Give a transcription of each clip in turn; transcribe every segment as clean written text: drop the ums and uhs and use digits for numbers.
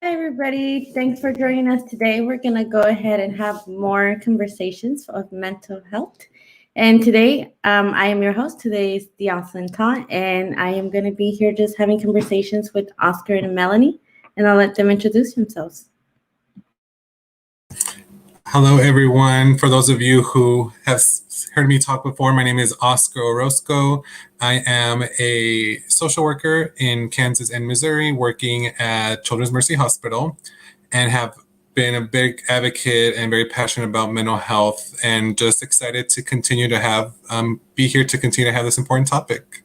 Everybody, thanks for joining us today. We're going to go ahead and have more conversations of mental health. And today, I am your host. Today is Diosselyn Tot, and I am going to be here just having conversations with Oscar and Melanie, and I'll let them introduce themselves. Hello, everyone. For those of you who have heard me talk before, my name is Oscar Orozco. I am a social worker in Kansas and Missouri, working at Children's Mercy Hospital, and have been a big advocate and very passionate about mental health, and just excited to continue to have be here to continue to have this important topic.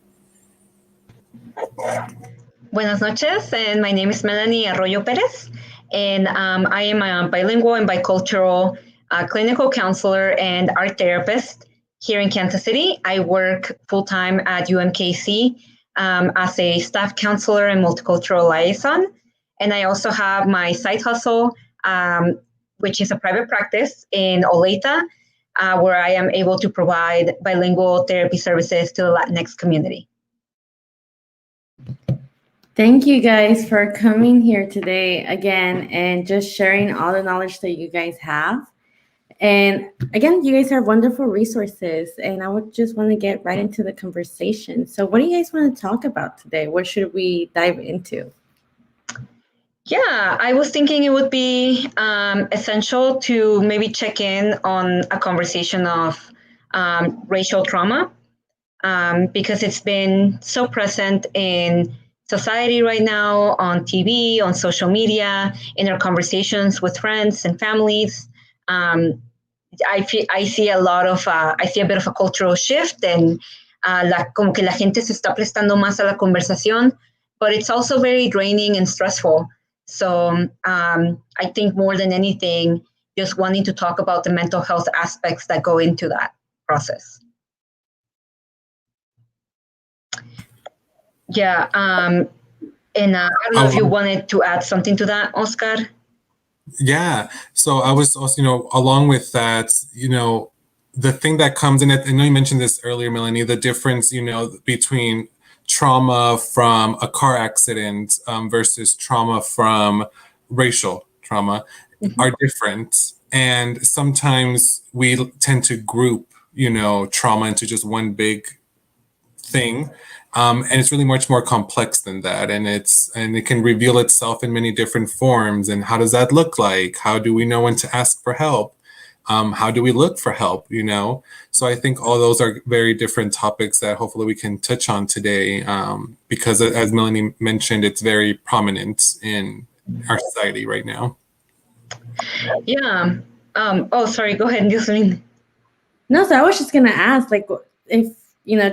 Buenas noches, and my name is Melanie Arroyo Perez, and I am a bilingual and bicultural clinical counselor and art therapist here in Kansas City. I work full-time at UMKC as a staff counselor and multicultural liaison, and I also have my side hustle, which is a private practice in Olathe, where I am able to provide bilingual therapy services to the Latinx community. Thank you guys for coming here today again and just sharing all the knowledge that you guys have. And again, you guys are wonderful resources, and I would just want to get right into the conversation. So what do you guys want to talk about today? What should we dive into? Yeah, I was thinking it would be essential to maybe check in on a conversation of racial trauma, because it's been so present in society right now, on TV, on social media, in our conversations with friends and families. I see a bit of a cultural shift, and como que la gente se está prestando más a la conversación, but it's also very draining and stressful. So I think more than anything, just wanting to talk about the mental health aspects that go into that process. Yeah, and I don't know if you wanted to add something to that, Oscar. Yeah. So I was also, along with that, the thing that comes in it, I know you mentioned this earlier, Melanie, the difference, between trauma from a car accident versus trauma from racial trauma are different. And sometimes we tend to group, trauma into just one big thing. And it's really much more complex than that. And it can reveal itself in many different forms. And how does that look like? How do we know when to ask for help? How do we look for help? So I think all those are very different topics that hopefully we can touch on today, because as Melanie mentioned, it's very prominent in our society right now. Yeah. Sorry, go ahead, Diosselyn. No, so I was just going to ask, if,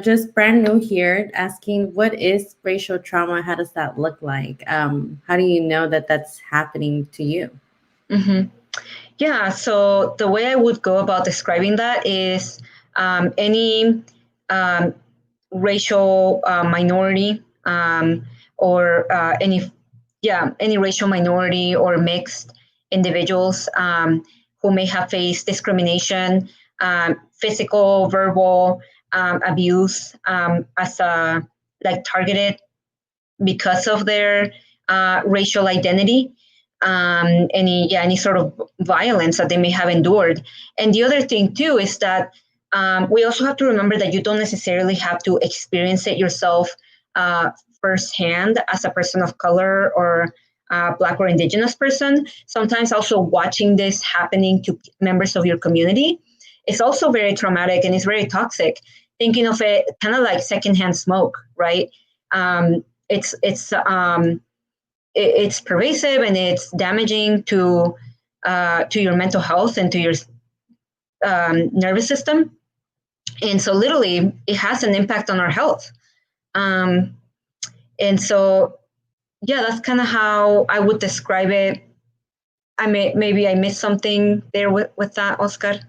just brand new here, asking what is racial trauma? How does that look like? How do you know that that's happening to you? Mm-hmm. Yeah, so the way I would go about describing that is any racial minority or any racial minority or mixed individuals who may have faced discrimination, physical, verbal, abuse as targeted because of their racial identity, any sort of violence that they may have endured. And the other thing too is that we also have to remember that you don't necessarily have to experience it yourself firsthand as a person of color or Black or Indigenous person. Sometimes also watching this happening to members of your community is also very traumatic and it's very toxic. Thinking of it kind of like secondhand smoke, right? It's pervasive and it's damaging to your mental health and to your nervous system. And so literally it has an impact on our health. And so, yeah, that's kind of how I would describe it. Maybe I missed something there with that, Oscar.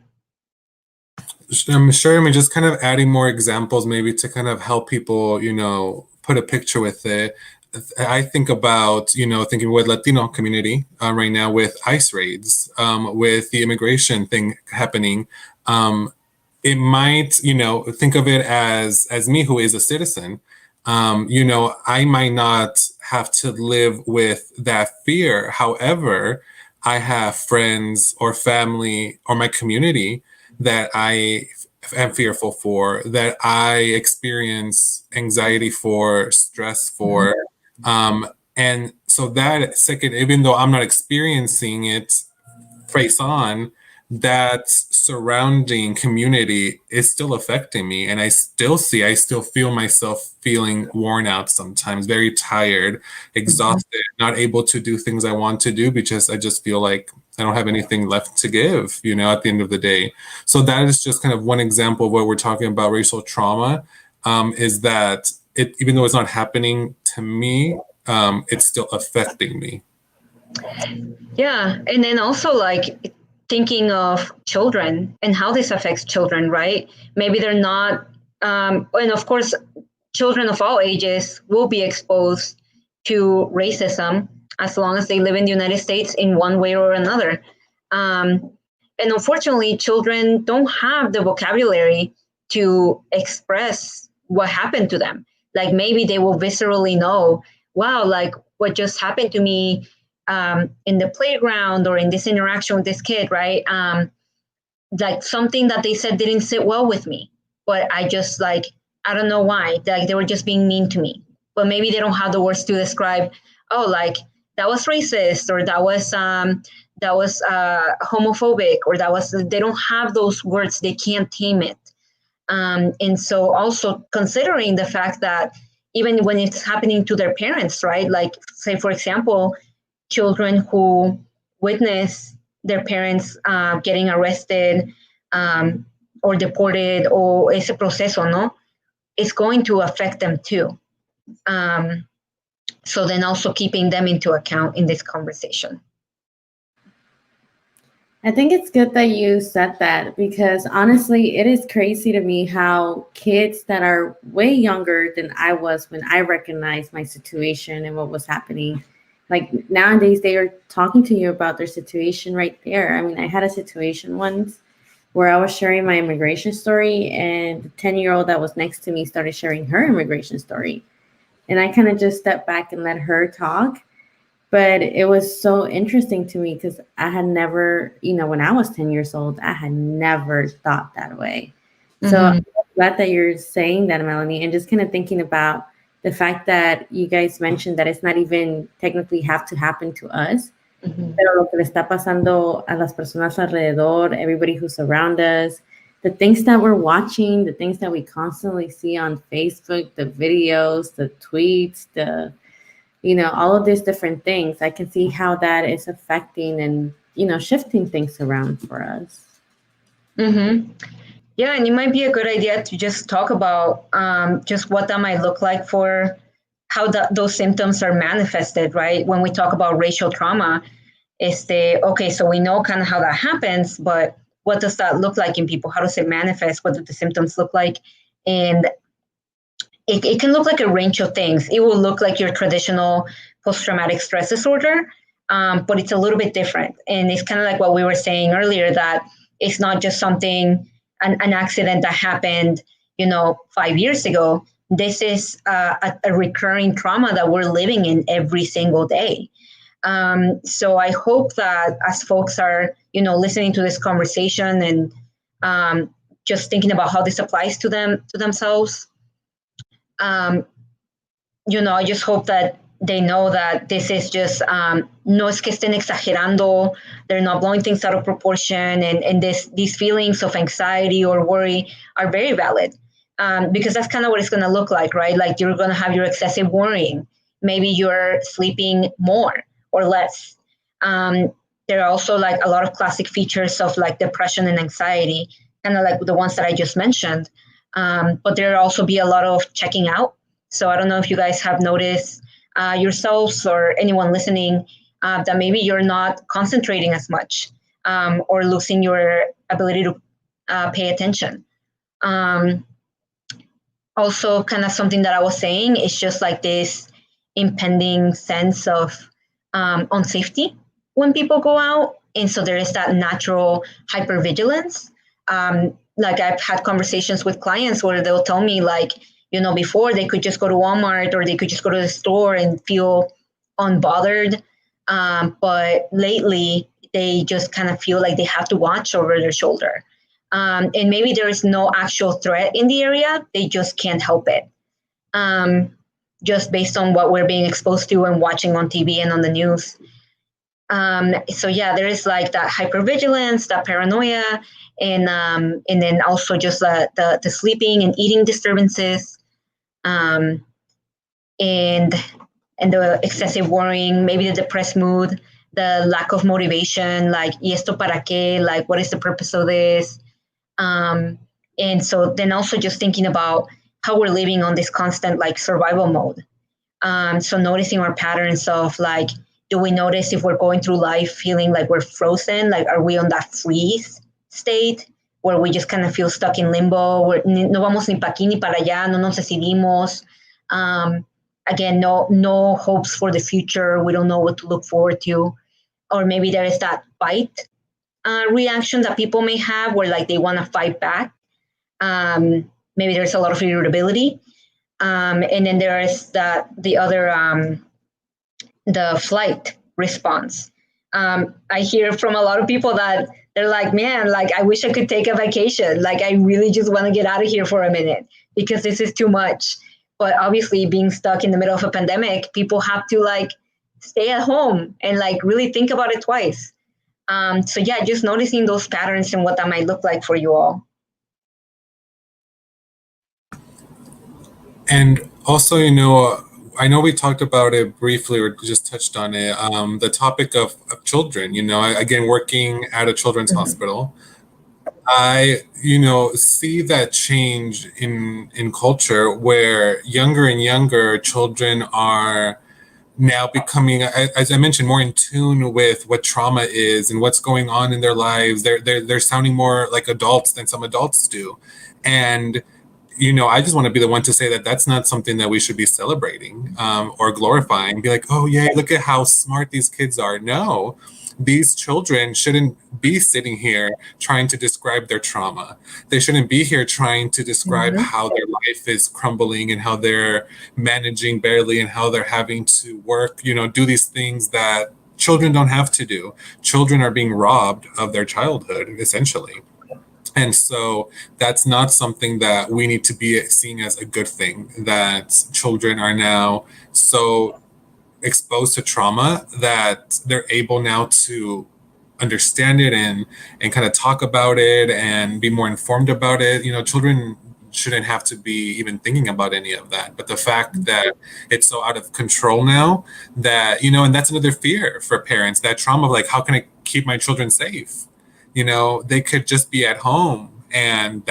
I'm sure. I mean, just kind of adding more examples, maybe to kind of help people, put a picture with it. I think about, thinking with Latino community right now with ICE raids, with the immigration thing happening. It might, think of it as me who is a citizen. I might not have to live with that fear. However, I have friends or family or my community that I am fearful for, that I experience anxiety for, stress for. And so that second, even though I'm not experiencing it face on, that surrounding community is still affecting me. And I still feel myself feeling worn out sometimes, very tired, exhausted, not able to do things I want to do because I just feel like I don't have anything left to give, at the end of the day. So that is just kind of one example of what we're talking about racial trauma, is that even though it's not happening to me, it's still affecting me. Yeah. And then also like thinking of children and how this affects children, right? Maybe they're not, and of course, children of all ages will be exposed to racism as long as they live in the United States in one way or another. And unfortunately, children don't have the vocabulary to express what happened to them. Like maybe they will viscerally know, wow, like what just happened to me in the playground or in this interaction with this kid, right? Like something that they said didn't sit well with me, but I just like, I don't know why, like they were just being mean to me. But maybe they don't have the words to describe, oh, like that was racist, or that was homophobic, or they don't have those words, they can't tame it. And so also considering the fact that even when it's happening to their parents, right? Like say, for example, children who witness their parents getting arrested or deported, or ese proceso, no? It's going to affect them too. So then also keeping them into account in this conversation. I think it's good that you said that, because honestly, it is crazy to me how kids that are way younger than I was when I recognized my situation and what was happening, like nowadays they are talking to you about their situation right there. I mean, I had a situation once where I was sharing my immigration story, and the 10-year-old that was next to me started sharing her immigration story. And I kind of just stepped back and let her talk. But it was so interesting to me because I had never, when I was 10 years old, I had never thought that way. So I'm glad that you're saying that, Melanie, and just kind of thinking about the fact that you guys mentioned that it's not even technically have to happen to us, pero lo que le está pasando a las personas alrededor, everybody who's around us, the things that we're watching, the things that we constantly see on Facebook, the videos, the tweets, all of these different things. I can see how that is affecting and, shifting things around for us. Yeah, and it might be a good idea to just talk about just what that might look like for how those symptoms are manifested, right? When we talk about racial trauma, okay, so we know kind of how that happens, but what does that look like in people? How does it manifest? What do the symptoms look like? And it can look like a range of things. It will look like your traditional post-traumatic stress disorder, but it's a little bit different. And it's kind of like what we were saying earlier, that it's not just something, an accident that happened, 5 years ago. This is a recurring trauma that we're living in every single day. So I hope that as folks are, listening to this conversation and just thinking about how this applies to themselves, I just hope that they know that this is just, no es que estén exagerando, they're not blowing things out of proportion, and these feelings of anxiety or worry are very valid, because that's kind of what it's going to look like, right? Like you're going to have your excessive worrying. Maybe you're sleeping more or less. There are also like a lot of classic features of like depression and anxiety, kind of like the ones that I just mentioned. But there will also be a lot of checking out. So I don't know if you guys have noticed yourselves or anyone listening that maybe you're not concentrating as much, or losing your ability to pay attention. Also, kind of something that I was saying, it's just like this impending sense of unsafety when people go out. And so there is that natural hypervigilance. Like I've had conversations with clients where they'll tell me like, before they could just go to Walmart or they could just go to the store and feel unbothered. But lately they just kind of feel like they have to watch over their shoulder. And maybe there is no actual threat in the area. They just can't help it. Just based on what we're being exposed to and watching on TV and on the news. So yeah, there is like that hypervigilance, that paranoia, and then also just the sleeping and eating disturbances, and the excessive worrying, maybe the depressed mood, the lack of motivation, like ¿y esto para qué? Like what is the purpose of this? And so then also just thinking about how we're living on this constant like survival mode. So noticing our patterns of like, do we notice if we're going through life feeling like we're frozen? Like, are we on that freeze state where we just kind of feel stuck in limbo? No vamos ni pa' aquí ni para allá, no nos decidimos. Again, no hopes for the future. We don't know what to look forward to. Or maybe there is that fight reaction that people may have where like they want to fight back. Maybe there's a lot of irritability. And then there is the other, the flight response. I hear from a lot of people that they're like, man, like I wish I could take a vacation. Like I really just want to get out of here for a minute because this is too much. But obviously being stuck in the middle of a pandemic, people have to like stay at home and like really think about it twice. So yeah, just noticing those patterns and what that might look like for you all. And also, I know we talked about it briefly or just touched on it, the topic of children, again, working at a children's hospital. I, see that change in culture where younger and younger children are now becoming, as I mentioned, more in tune with what trauma is and what's going on in their lives. They're sounding more like adults than some adults do. And I just want to be the one to say that that's not something that we should be celebrating or glorifying. Be like, oh, yeah, look at how smart these kids are. No, these children shouldn't be sitting here trying to describe their trauma. They shouldn't be here trying to describe how their life is crumbling and how they're managing barely and how they're having to work, do these things that children don't have to do. Children are being robbed of their childhood, essentially. And so that's not something that we need to be seeing as a good thing, that children are now so exposed to trauma that they're able now to understand it and kind of talk about it and be more informed about it. Children shouldn't have to be even thinking about any of that. But the fact that it's so out of control now that, and that's another fear for parents, that trauma of like, how can I keep my children safe? They could just be at home and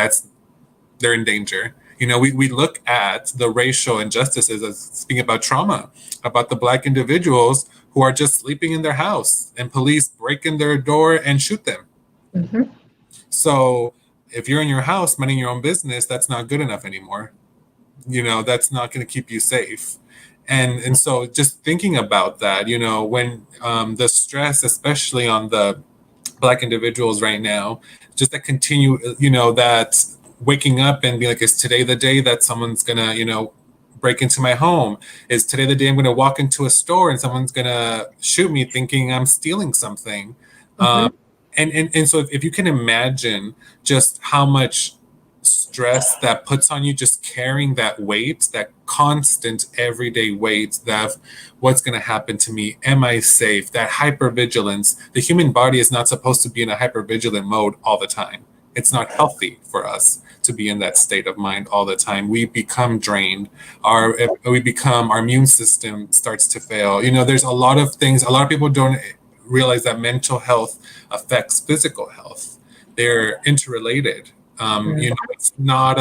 they're in danger. We look at the racial injustices as speaking about trauma, about the Black individuals who are just sleeping in their house and police break in their door and shoot them. So if you're in your house minding your own business, that's not good enough anymore. That's not going to keep you safe. And so just thinking about that, when the stress, especially on the Black individuals right now, just that continue, that waking up and be like, is today the day that someone's gonna, break into my home? Is today the day I'm gonna walk into a store and someone's gonna shoot me thinking I'm stealing something? And so if you can imagine just how much stress that puts on you, just carrying that weight, that constant everyday weight, that what's going to happen to me, am I safe, that hypervigilance. The human body is not supposed to be in a hypervigilant mode all the time. It's not healthy for us to be in that state of mind all the time. We become drained. Our immune system starts to fail. There's a lot of things. A lot of people don't realize that mental health affects physical health. They're interrelated. It's not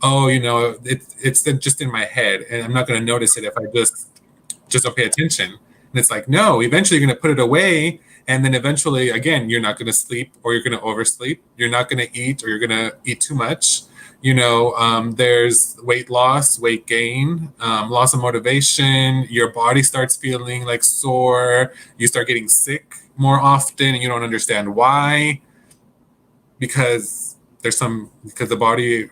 it's just in my head and I'm not going to notice it if I just don't pay attention. And it's like, no, eventually you're going to put it away. And then eventually, again, you're not going to sleep or you're going to oversleep. You're not going to eat or you're going to eat too much. There's weight loss, weight gain, loss of motivation. Your body starts feeling like sore. You start getting sick more often, and you don't understand why. Because the body,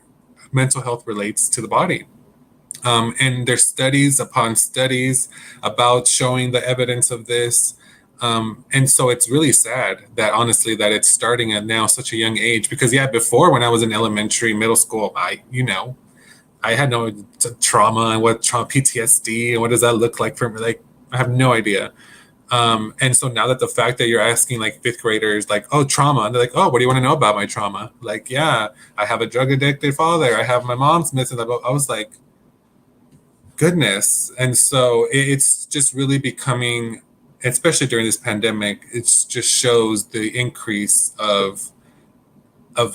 mental health relates to the body. And there's studies upon studies about showing the evidence of this. And so it's really sad that honestly that it's starting at now such a young age, because before, when I was in elementary, middle school, I had no trauma and what PTSD and what does that look like for me? Like, I have no idea. And so now that the fact that you're asking like fifth graders, like, oh, trauma, and they're like, oh, what do you want to know about my trauma? Like, yeah, I have a drug addicted father. I have my mom's missing. I was like, goodness. And so it's just really becoming, especially during this pandemic, it just shows the increase of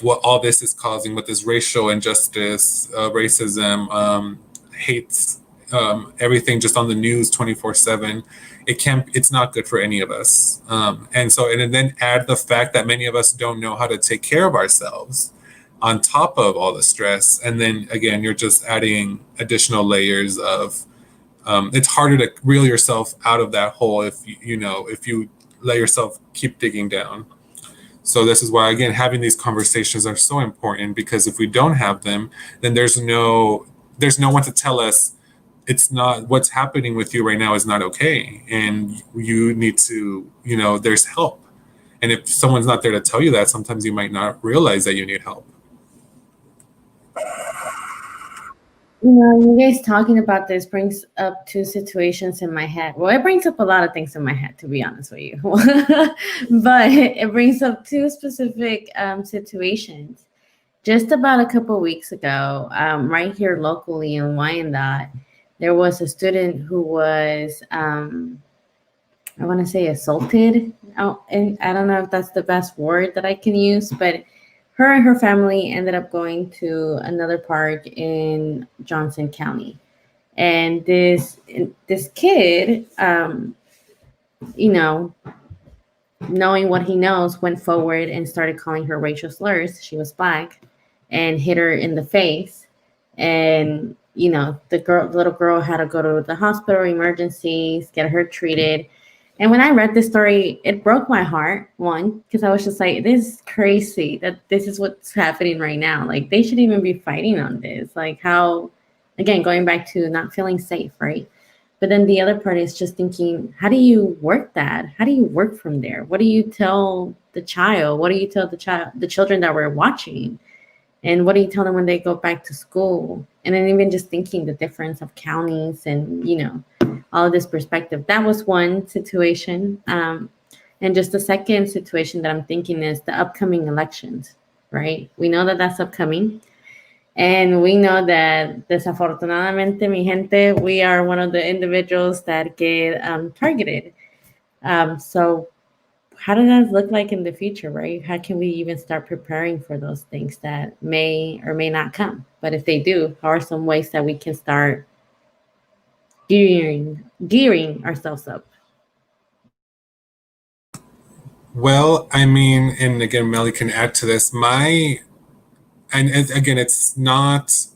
what all this is causing with this racial injustice, racism, hates, everything just on the news 24/7. It's not good for any of us. And then add the fact that many of us don't know how to take care of ourselves on top of all the stress. And then again, you're just adding additional layers of, it's harder to reel yourself out of that hole if you let yourself keep digging down. So this is why, again, having these conversations are so important, because if we don't have them, then there's no one to tell us it's not, what's happening with you right now is not okay. And you need to, there's help. And if someone's not there to tell you that, sometimes you might not realize that you need help. You guys talking about this brings up two situations in my head. Well, it brings up a lot of things in my head, to be honest with you. But it brings up two specific situations. Just about a couple weeks ago, right here locally in Wyandotte, there was a student who was, I want to say, assaulted. And I don't know if that's the best word that I can use, but her and her family ended up going to another park in Johnson County. And this kid, knowing what he knows, went forward and started calling her racial slurs. She was Black, and hit her in the face. And, the little girl had to go to the hospital, emergencies, get her treated. And when I read this story, it broke my heart, one, because I was just like, this is crazy that this is what's happening right now. Like, they shouldn't even be fighting on this. Like, how, again, going back to not feeling safe, right? But then the other part is just thinking, how do you work that? How do you work from there? What do you tell the child? What do you tell the children that we're watching? And what do you tell them when they go back to school? And then even just thinking the difference of counties and, all of this perspective. That was one situation. And just the second situation that I'm thinking is the upcoming elections, right? We know that that's upcoming. And we know that, desafortunadamente, mi gente, we are one of the individuals that get targeted. So how does that look like in the future, right? How can we even start preparing for those things that may or may not come? But if they do, how are some ways that we can start gearing ourselves up? Well, I mean, and again, Melly can add to this. And again, it's not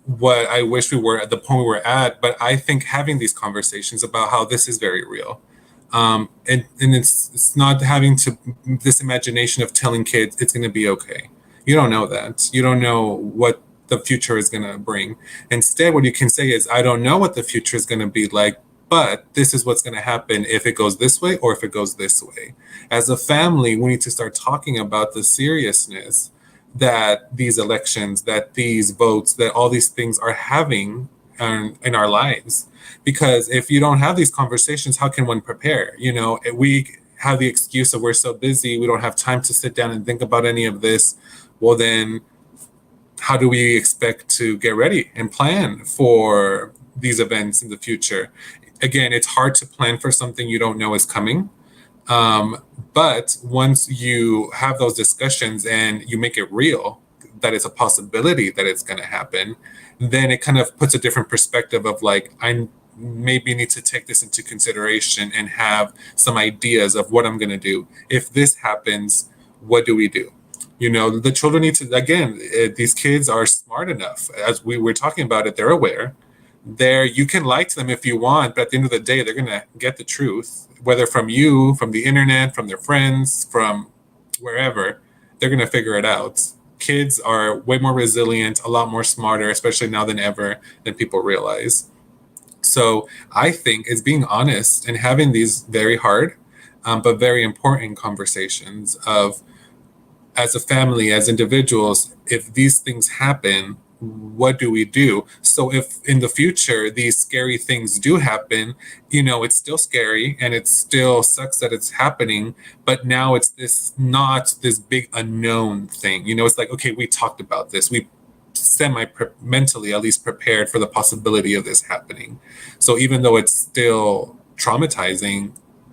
what I wish we were at the point we were at, but I think having these conversations about how this is very real. And it's not having this imagination of telling kids it's going to be okay. You don't know that. You don't know what the future is going to bring. Instead, what you can say is, I don't know what the future is going to be like, but this is what's going to happen if it goes this way or if it goes this way. As a family, we need to start talking about the seriousness that these elections, that these votes, that all these things are having in our lives. Because if you don't have these conversations, how can one prepare? We have the excuse of we're so busy, we don't have time to sit down and think about any of this. Well, then how do we expect to get ready and plan for these events in the future? Again, it's hard to plan for something you don't know is coming. But once you have those discussions and you make it real, that it's a possibility that it's going to happen, then it kind of puts a different perspective of like, I maybe need to take this into consideration and have some ideas of what I'm going to do. If this happens, what do we do? The children need to, again, these kids are smart enough. As we were talking about it, they're aware. You can lie to them if you want, but at the end of the day, they're going to get the truth, whether from you, from the internet, from their friends, from wherever. They're going to figure it out. Kids are way more resilient, a lot more smarter, especially now than ever, than people realize. So I think it's being honest and having these very hard, but very important conversations of, as a family, as individuals, if these things happen, what do we do? So if in the future these scary things do happen, it's still scary and it still sucks that it's happening, but now it's not this big unknown thing. It's like, okay, we talked about this. We mentally at least prepared for the possibility of this happening. So even though it's still traumatizing,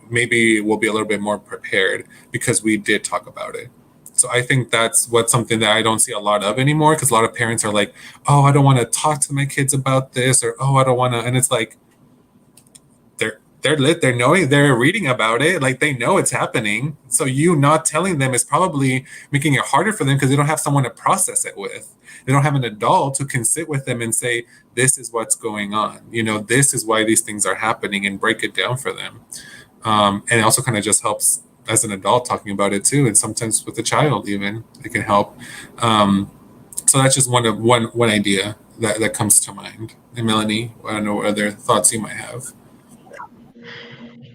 maybe we'll be a little bit more prepared because we did talk about it. So I think that's something that I don't see a lot of anymore, because a lot of parents are like, oh, I don't want to talk to my kids about this, or oh, I don't want to. And it's like, they're knowing, they're reading about it, like they know it's happening. So you not telling them is probably making it harder for them because they don't have someone to process it with. They don't have an adult who can sit with them and say, this is what's going on. This is why these things are happening, and break it down for them. And it also kind of just helps as an adult talking about it too, and sometimes with a child even it can help. So that's just one idea that comes to mind. And Melanie, I don't know what other thoughts you might have.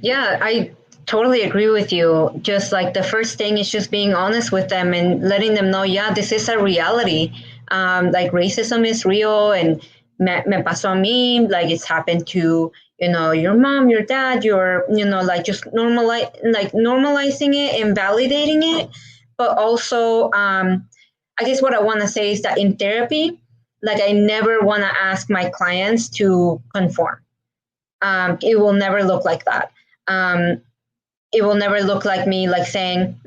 Yeah, I totally agree with you. Just like the first thing is just being honest with them and letting them know, yeah, this is a reality. Like racism is real, and me pasó a mí, like it's happened to your mom, your dad, like just normalizing it and validating it. But also, I guess what I want to say is that in therapy, like I never want to ask my clients to conform. It will never look like that. It will never look like me like saying,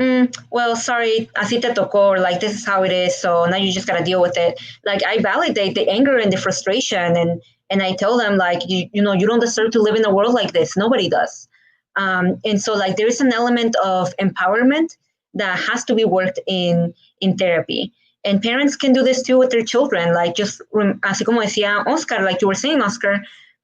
well, sorry, así te tocó, or like this is how it is, so now you just gotta deal with it. Like I validate the anger and the frustration, and I tell them like, you don't deserve to live in a world like this. Nobody does. And so like there is an element of empowerment that has to be worked in therapy. And parents can do this too with their children. Like just así como decía Oscar, like you were saying, Oscar,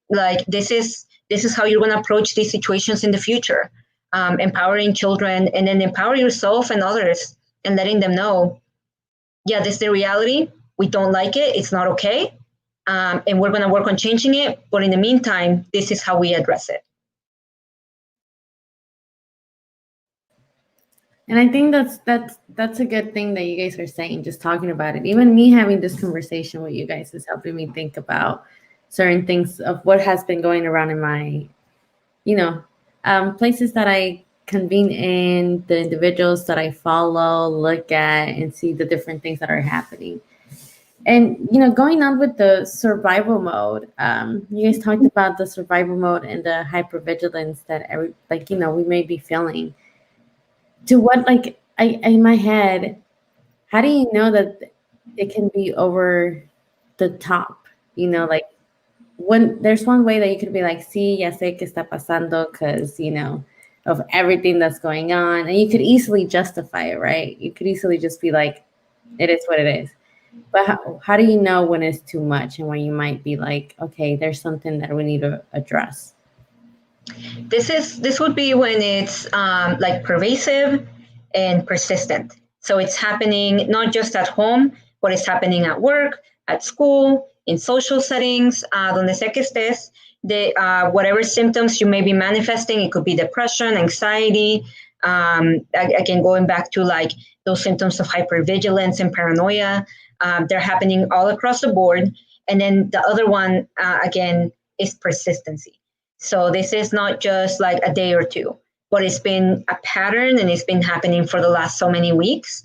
like this is how you're going to approach these situations in the future. Empowering children, and then empower yourself and others, and letting them know, yeah, this is the reality. We don't like it. It's not okay. And we're going to work on changing it. But in the meantime, this is how we address it. And I think that's a good thing that you guys are saying, just talking about it. Even me having this conversation with you guys is helping me think about certain things of what has been going around in my, places that I convene in, the individuals that I follow, look at, and see the different things that are happening. And, going on with the survival mode, you guys talked about the survival mode and the hypervigilance that we may be feeling. To what, in my head, how do you know that it can be over the top? When there's one way that you could be like, sí, ya sé que está pasando, because, of everything that's going on. And you could easily justify it, right? You could easily just be like, it is what it is. But how do you know when it's too much and when you might be like, okay, there's something that we need to address? This would be when it's like pervasive and persistent. So it's happening not just at home, but it's happening at work, at school, in social settings, donde sea que estés, whatever symptoms you may be manifesting. It could be depression, anxiety, again, going back to like those symptoms of hypervigilance and paranoia. They're happening all across the board. And then the other one, again, is persistency. So this is not just like a day or two, but it's been a pattern, and it's been happening for the last so many weeks.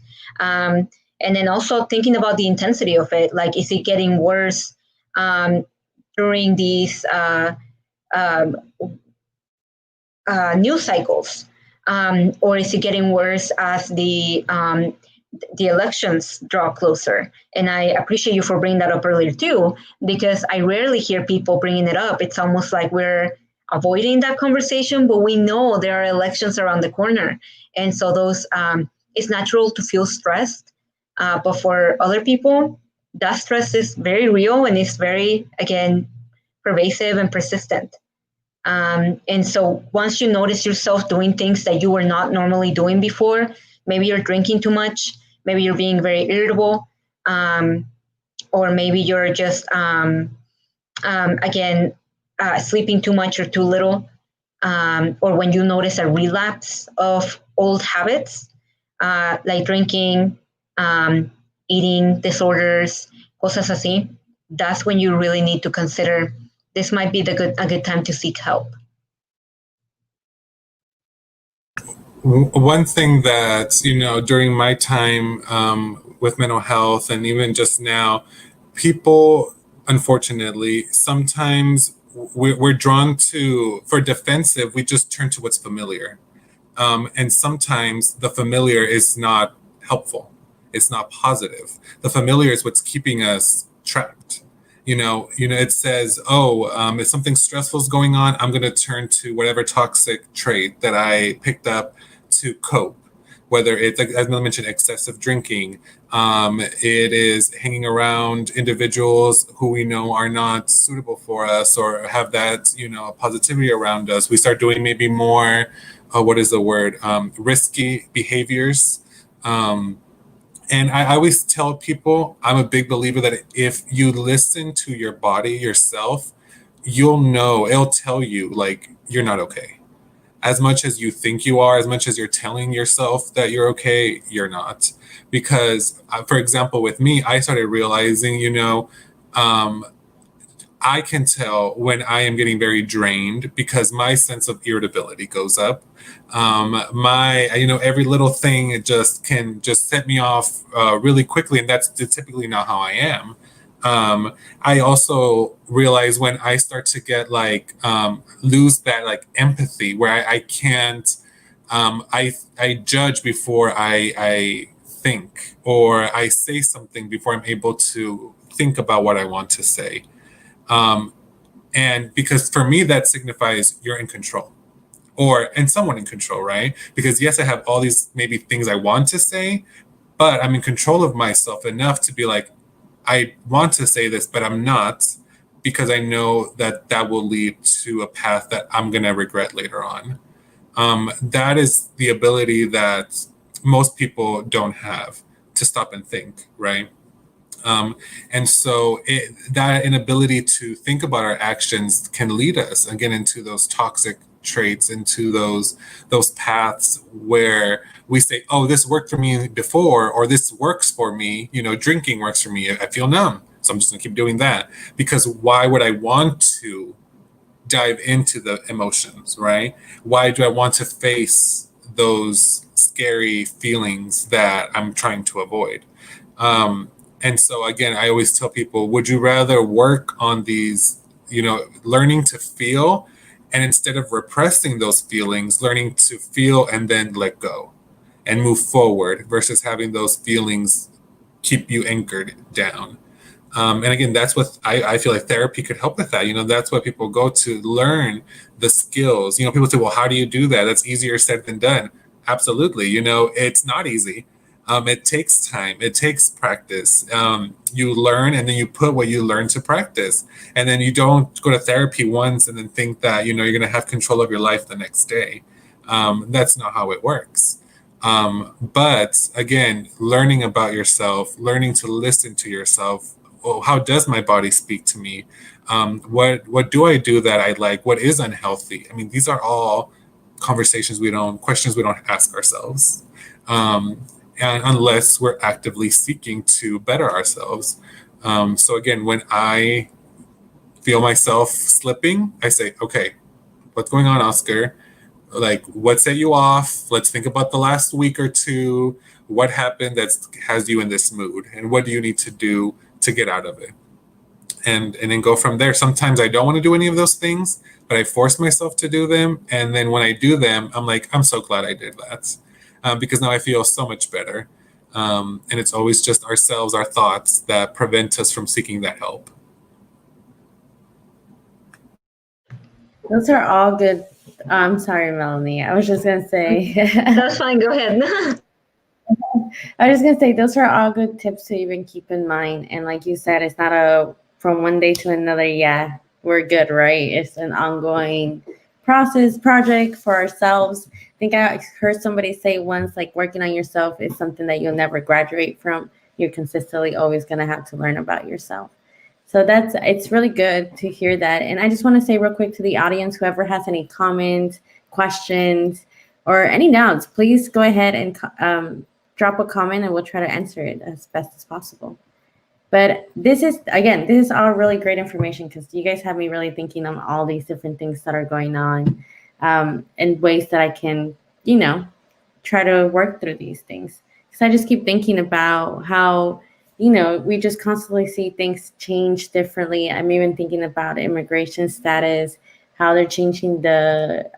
And then also thinking about the intensity of it, like, is it getting worse during these news cycles? Or is it getting worse as the elections draw closer? And I appreciate you for bringing that up earlier too, because I rarely hear people bringing it up. It's almost like we're avoiding that conversation, but we know there are elections around the corner. And so those, it's natural to feel stressed. But for other people, that stress is very real and it's very, again, pervasive and persistent. And so once you notice yourself doing things that you were not normally doing before, maybe you're drinking too much, maybe you're being very irritable, or maybe you're just, again, sleeping too much or too little, or when you notice a relapse of old habits, like drinking, eating disorders, cosas así, that's when you really need to consider this might be a good time to seek help. One thing that, during my time with mental health and even just now, people, unfortunately, sometimes we're drawn to, for defensive, we just turn to what's familiar. And sometimes the familiar is not helpful. It's not positive. The familiar is what's keeping us trapped. It says, if something stressful is going on, I'm going to turn to whatever toxic trait that I picked up to cope. Whether it's, as I mentioned, excessive drinking, it is hanging around individuals who we know are not suitable for us or have that, positivity around us. We start doing maybe more, risky behaviors. And I always tell people, I'm a big believer that if you listen to your body yourself, you'll know, it'll tell you, like, you're not okay. As much as you think you are, as much as you're telling yourself that you're okay, you're not. Because, for example, with me, I started realizing, I can tell when I am getting very drained because my sense of irritability goes up. Every little thing, it can set me off really quickly, and that's typically not how I am. I also realize when I start to get lose that empathy, where I can't, I judge before I think, or I say something before I'm able to think about what I want to say. And because for me, that signifies you're in control and someone in control, right? Because yes, I have all these maybe things I want to say, but I'm in control of myself enough to be like, I want to say this, but I'm not, because I know that will lead to a path that I'm going to regret later on. That is the ability that most people don't have to stop and think, right? And so that inability to think about our actions can lead us again into those toxic traits, into those paths where we say, oh, this worked for me before, or this works for me, drinking works for me. I feel numb, so I'm just gonna keep doing that. Because why would I want to dive into the emotions, right? Why do I want to face those scary feelings that I'm trying to avoid? And so again, I always tell people, would you rather work on these, learning to feel, and instead of repressing those feelings, learning to feel and then let go and move forward, versus having those feelings keep you anchored down? And again, that's what I feel like therapy could help with that. That's what people go to learn the skills. People say, well, how do you do that? That's easier said than done. Absolutely. It's not easy. It takes time. It takes practice. You learn, and then you put what you learn to practice. And then you don't go to therapy once and then think that, you're going to have control of your life the next day. That's not how it works. But again, learning about yourself, learning to listen to yourself. Oh, how does my body speak to me? What do I do that I like? What is unhealthy? I mean, these are all questions we don't ask ourselves. And unless we're actively seeking to better ourselves. So again, when I feel myself slipping, I say, okay, what's going on, Oscar? What set you off? Let's think about the last week or two. What happened that has you in this mood? And what do you need to do to get out of it? And then go from there. Sometimes I don't want to do any of those things, but I force myself to do them. And then when I do them, I'm like, I'm so glad I did that. Because now I feel so much better. And it's always just ourselves, our thoughts, that prevent us from seeking that help. Those are all good. I'm sorry, Melanie. I was just going to say. That's fine. Go ahead. I was gonna say those are all good tips to even keep in mind. And like you said, it's not a from one day to another, yeah, we're good, right? It's an ongoing process project for ourselves. I think I heard somebody say once, like working on yourself is something that you'll never graduate from. You're consistently always gonna have to learn about yourself. So that's it's really good to hear that. And I just want to say real quick to the audience, whoever has any comments, questions, or any doubts, please go ahead and drop a comment and we'll try to answer it as best as possible. But this is all really great information because you guys have me really thinking on all these different things that are going on, and ways that I can, try to work through these things. Because I just keep thinking about how, we just constantly see things change differently. I'm even thinking about immigration status, how they're changing the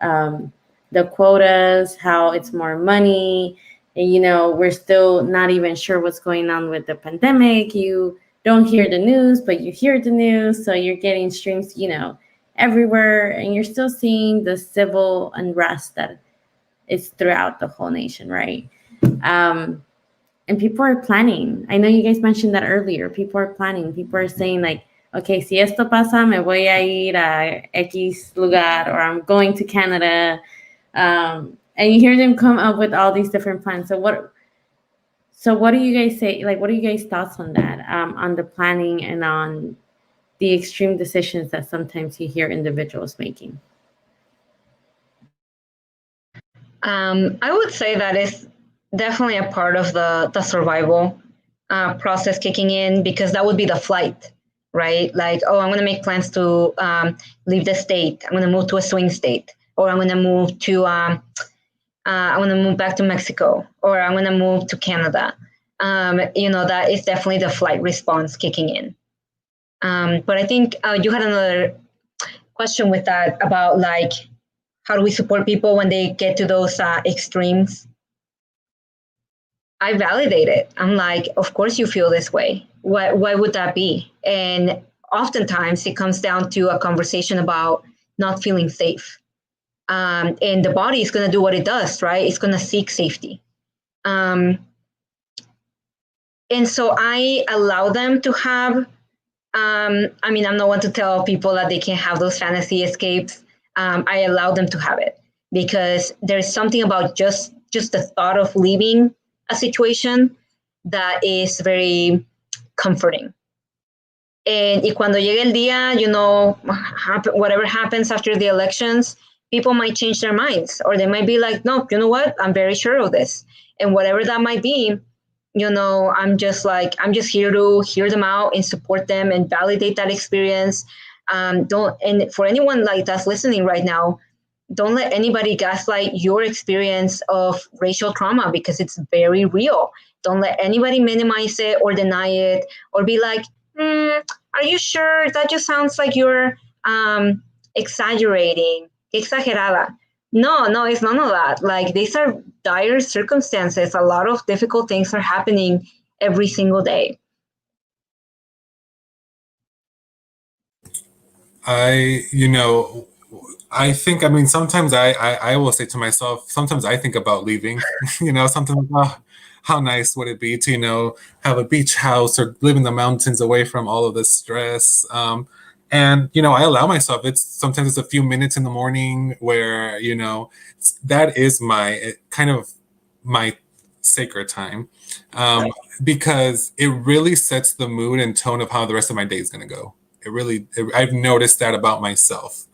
quotas, how it's more money. And, we're still not even sure what's going on with the pandemic. You don't hear the news, but you hear the news. So you're getting streams, everywhere. And you're still seeing the civil unrest that is throughout the whole nation, right? And people are planning. I know you guys mentioned that earlier. People are planning. People are saying like, okay, si esto pasa, me voy a ir a X lugar, or I'm going to Canada. And you hear them come up with all these different plans. So what do you guys say? Like, what are you guys' thoughts on that? On the planning and on the extreme decisions that sometimes you hear individuals making? I would say that is definitely a part of the survival process kicking in, because that would be the flight, right? Like, oh, I'm going to make plans to leave the state. I'm going to move to a swing state, or I'm going to move to I want to move back to Mexico, or I'm going to move to Canada. That is definitely the flight response kicking in. But I think you had another question with that about like, how do we support people when they get to those extremes? I validate it. I'm like, of course you feel this way. Why would that be? And oftentimes it comes down to a conversation about not feeling safe. And the body is going to do what it does, right? It's going to seek safety. And so I allow them to have, I'm not one to tell people that they can't have those fantasy escapes. I allow them to have it, because there's something about just the thought of leaving a situation that is very comforting. And cuando llegue el día, whatever happens after the elections, people might change their minds, or they might be like, no, you know what? I'm very sure of this. And whatever that might be, I'm just here to hear them out and support them and validate that experience. And for anyone like that's listening right now, don't let anybody gaslight your experience of racial trauma, because it's very real. Don't let anybody minimize it or deny it, or be like, are you sure? That just sounds like you're exaggerating. Exagerada. No, it's none of that. Like, these are dire circumstances. A lot of difficult things are happening every single day. I think, sometimes I will say to myself, sometimes I think about leaving, something like, oh, how nice would it be to, have a beach house or live in the mountains away from all of this stress. And, I allow myself, sometimes it's a few minutes in the morning where, that is my sacred time, because it really sets the mood and tone of how the rest of my day is going to go. I've noticed that about myself.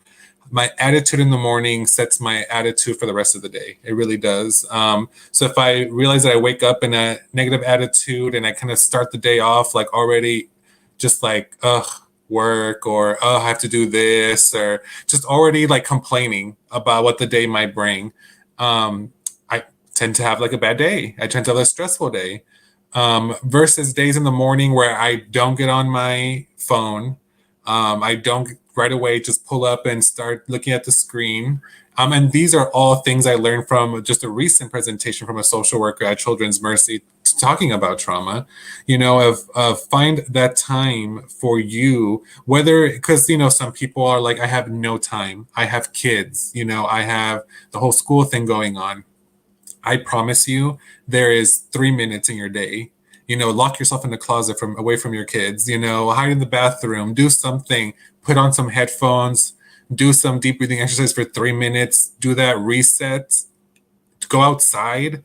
My attitude in the morning sets my attitude for the rest of the day. It really does. So if I realize that I wake up in a negative attitude and I kind of start the day off like already just like, work, or I have to do this, or just already like complaining about what the day might bring, I tend to have like a bad day. I tend to have a stressful day, versus days in the morning where I don't get on my phone. I don't right away just pull up and start looking at the screen. And these are all things I learned from just a recent presentation from a social worker at Children's Mercy talking about trauma, find that time for you, whether, because, some people are like, I have no time. I have kids, I have the whole school thing going on. I promise you, there is 3 minutes in your day. Lock yourself in the closet away from your kids, hide in the bathroom, do something, put on some headphones, do some deep breathing exercise for 3 minutes, do that reset, go outside.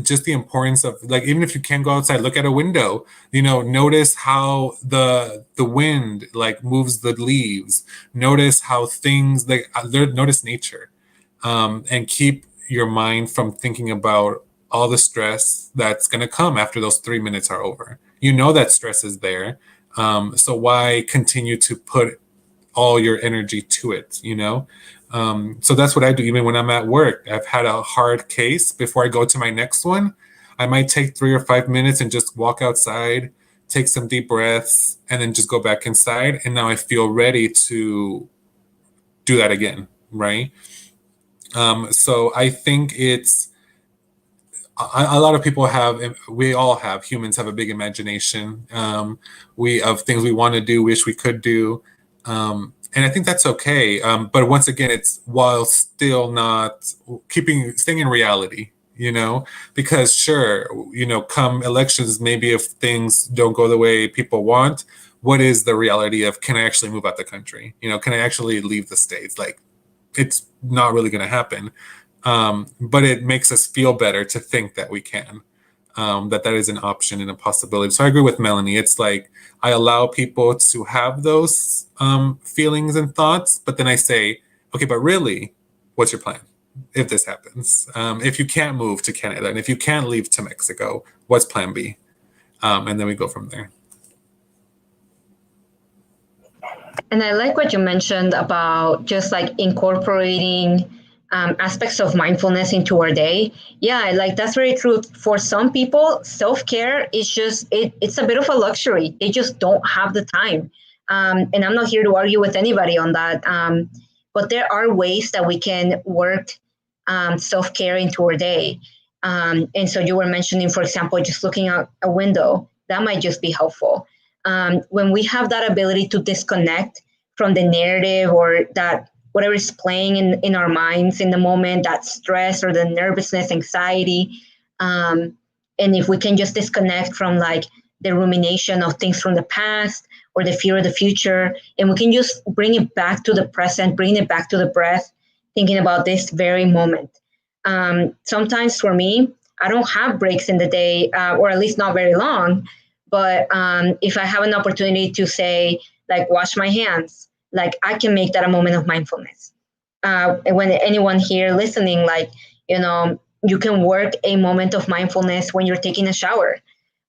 Just the importance of, like, even if you can't go outside, look at a window, notice how the wind like moves the leaves, notice how things like notice nature, and keep your mind from thinking about all the stress that's going to come after those 3 minutes are over. That stress is there. So why continue to put all your energy to it, So that's what I do. Even when I'm at work, I've had a hard case. Before I go to my next one, I might take 3 or 5 minutes and just walk outside, take some deep breaths, and then just go back inside. And now I feel ready to do that again, right? So I think it's a lot of people humans have a big imagination. We of things we want to do, wish we could do. And I think that's okay. But once again, it's while still not staying in reality, because sure, come elections, maybe if things don't go the way people want, what is the reality of, can I actually move out the country? Can I actually leave the States? Like, it's not really going to happen. But it makes us feel better to think that we can, that is an option and a possibility. So I agree with Melanie. It's like, I allow people to have those feelings and thoughts, but then I say, okay, but really, what's your plan if this happens? If you can't move to Canada and if you can't leave to Mexico, what's plan B? And then we go from there. And I like what you mentioned about just like incorporating aspects of mindfulness into our day. Yeah, like that's very true. For some people, self-care is just, it's a bit of a luxury. They just don't have the time. And I'm not here to argue with anybody on that. But there are ways that we can work self-care into our day. And so you were mentioning, for example, just looking out a window, that might just be helpful. When we have that ability to disconnect from the narrative or that whatever is playing in our minds in the moment, that stress or the nervousness, anxiety. And if we can just disconnect from like the rumination of things from the past or the fear of the future, and we can just bring it back to the present, bring it back to the breath, thinking about this very moment. Sometimes for me, I don't have breaks in the day, or at least not very long. But if I have an opportunity to say, like, wash my hands, like I can make that a moment of mindfulness. When anyone here listening, like, you can work a moment of mindfulness when you're taking a shower,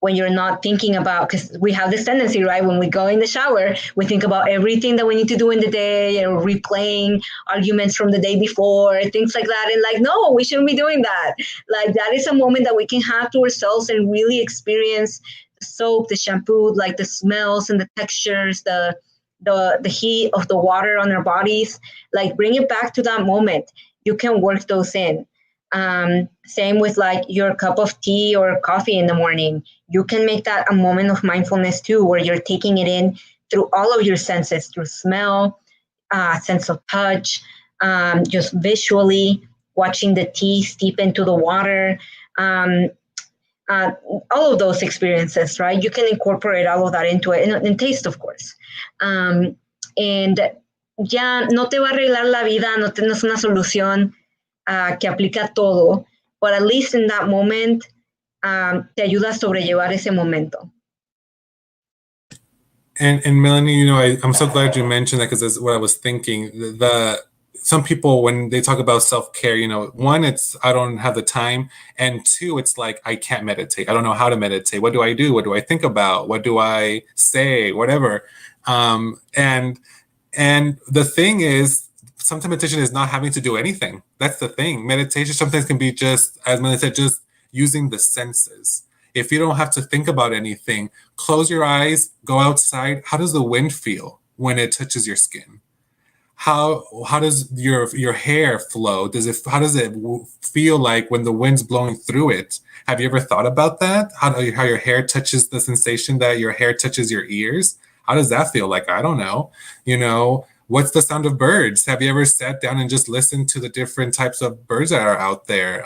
when you're not thinking about, because we have this tendency, right? When we go in the shower, we think about everything that we need to do in the day and replaying arguments from the day before, things like that. And like, no, we shouldn't be doing that. Like that is a moment that we can have to ourselves and really experience the soap, the shampoo, like the smells and the textures, the heat of the water on our bodies. Like bring it back to that moment. You can work those in. Same with like your cup of tea or coffee in the morning. You can make that a moment of mindfulness too, where you're taking it in through all of your senses, through smell, sense of touch, just visually watching the tea steep into the water. All of those experiences, right? You can incorporate all of that into it, and taste, of course. And ya no te va a arreglar la vida, no tienes una solución que aplica a todo, but at least in that moment, te ayuda a sobrellevar ese momento. And Melanie, I'm so glad you mentioned that, because that's what I was thinking. Some people, when they talk about self-care, one, it's I don't have the time, and two, it's like I can't meditate. I don't know how to meditate. What do I do? What do I think about? What do I say? Whatever. And the thing is, sometimes meditation is not having to do anything. That's the thing. Meditation sometimes can be just, as Melanie said, just using the senses. If you don't have to think about anything, close your eyes, go outside. How does the wind feel when it touches your skin? How does your hair flow? How does it feel like when the wind's blowing through it? Have you ever thought about that? How your hair touches the sensation that your hair touches your ears? How does that feel like? I don't know. what's the sound of birds? Have you ever sat down and just listened to the different types of birds that are out there?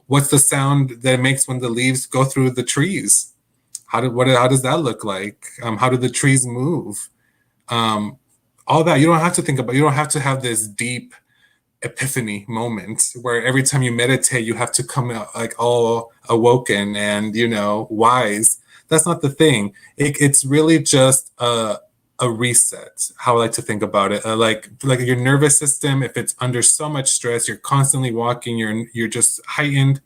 What's the sound that it makes when the leaves go through the trees? How does that look like? How do the trees move? All that you don't have to think about. You don't have to have this deep epiphany moment where every time you meditate, you have to come out like all awoken and, wise. That's not the thing. It's really just a reset, how I like to think about it. Like your nervous system, if it's under so much stress, you're constantly walking, you're just heightened.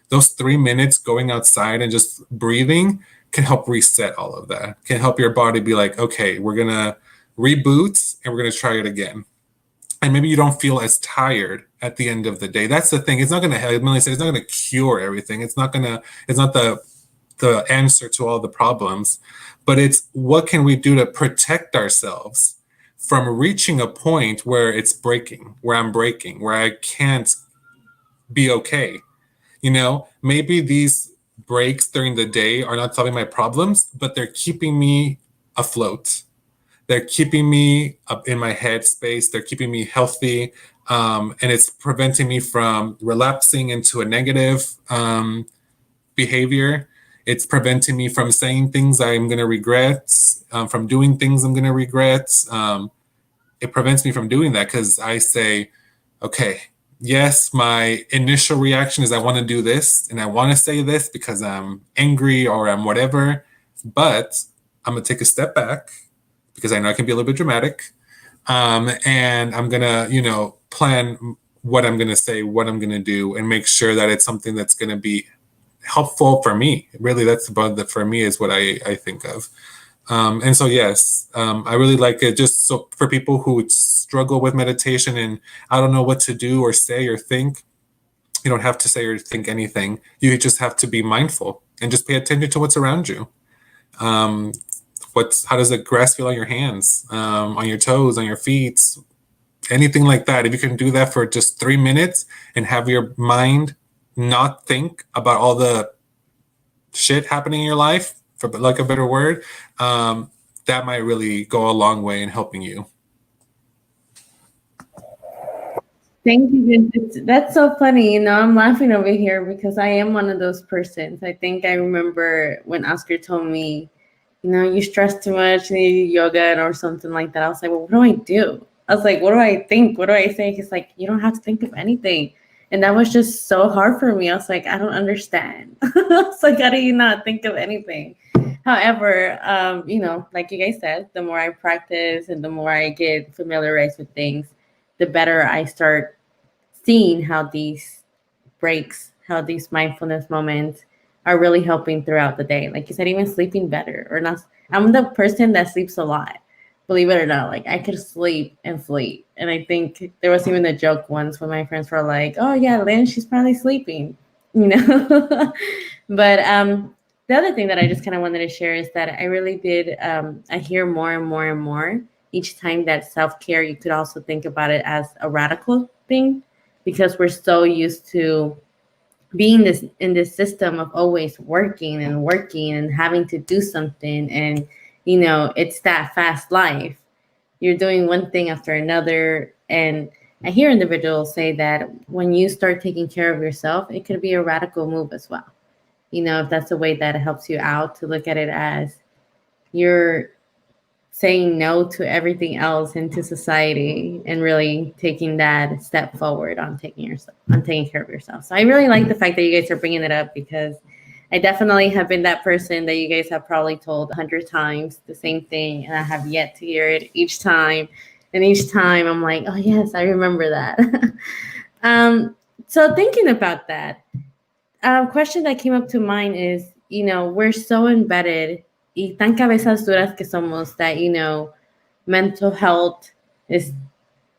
Those 3 minutes going outside and just breathing can help reset all of that. Can help your body be like, okay, we're gonna reboot and we're gonna try it again. And maybe you don't feel as tired at the end of the day. That's the thing. It's not gonna, like Melanie said, it's not gonna cure everything. It's not the answer to all the problems, but it's what can we do to protect ourselves from reaching a point where it's breaking, where I'm breaking, where I can't be okay. Maybe these breaks during the day are not solving my problems, but they're keeping me afloat. They're keeping me up in my head space. They're keeping me healthy. And it's preventing me from relapsing into a negative behavior. It's preventing me from saying things I'm going to regret, from doing things I'm going to regret. It prevents me from doing that because I say, okay, yes, my initial reaction is I want to do this and I want to say this because I'm angry or I'm whatever, but I'm going to take a step back because I know I can be a little bit dramatic. And I'm going to, plan what I'm going to say, what I'm going to do, and make sure that it's something that's going to be helpful for me. Really, that's about that for me is what I think of. And so, yes, I really like it just so for people who struggle with meditation and I don't know what to do or say or think, you don't have to say or think anything. You just have to be mindful and just pay attention to what's around you. How does the grass feel on your hands, on your toes, on your feet, anything like that? If you can do that for just 3 minutes and have your mind not think about all the shit happening in your life, for lack of a better word, that might really go a long way in helping you. Thank you. That's so funny. I'm laughing over here because I am one of those persons. I think I remember when Oscar told me, you stress too much, you need yoga or something like that. I was like, well, what do I do? I was like, what do I think? What do I say? He's like, you don't have to think of anything. And that was just so hard for me. I was like, I don't understand. I was like, how do you not think of anything? However, like you guys said, the more I practice and the more I get familiarized with things, the better I start seeing how these breaks, how these mindfulness moments are really helping throughout the day. Like you said, even sleeping better or not. I'm the person that sleeps a lot. Believe it or not, like I could sleep and sleep. And I think there was even a joke once when my friends were like, oh yeah, Lynn, she's probably sleeping, But the other thing that I just kind of wanted to share is that I really did, I hear more and more and more each time that self-care, you could also think about it as a radical thing because we're so used to being in this system of always working and having to do something. And, it's that fast life. You're doing one thing after another. And I hear individuals say that when you start taking care of yourself, it could be a radical move as well. If that's a way that it helps you out to look at it as you're saying no to everything else into society and really taking that step forward on taking care of yourself. So I really like the fact that you guys are bringing it up because I definitely have been that person that you guys have probably told 100 times the same thing, and I have yet to hear it each time. And each time I'm like, oh yes, I remember that. So thinking about that, a question that came up to mind is, we're so embedded y tan cabezas duras que somos that, mental health is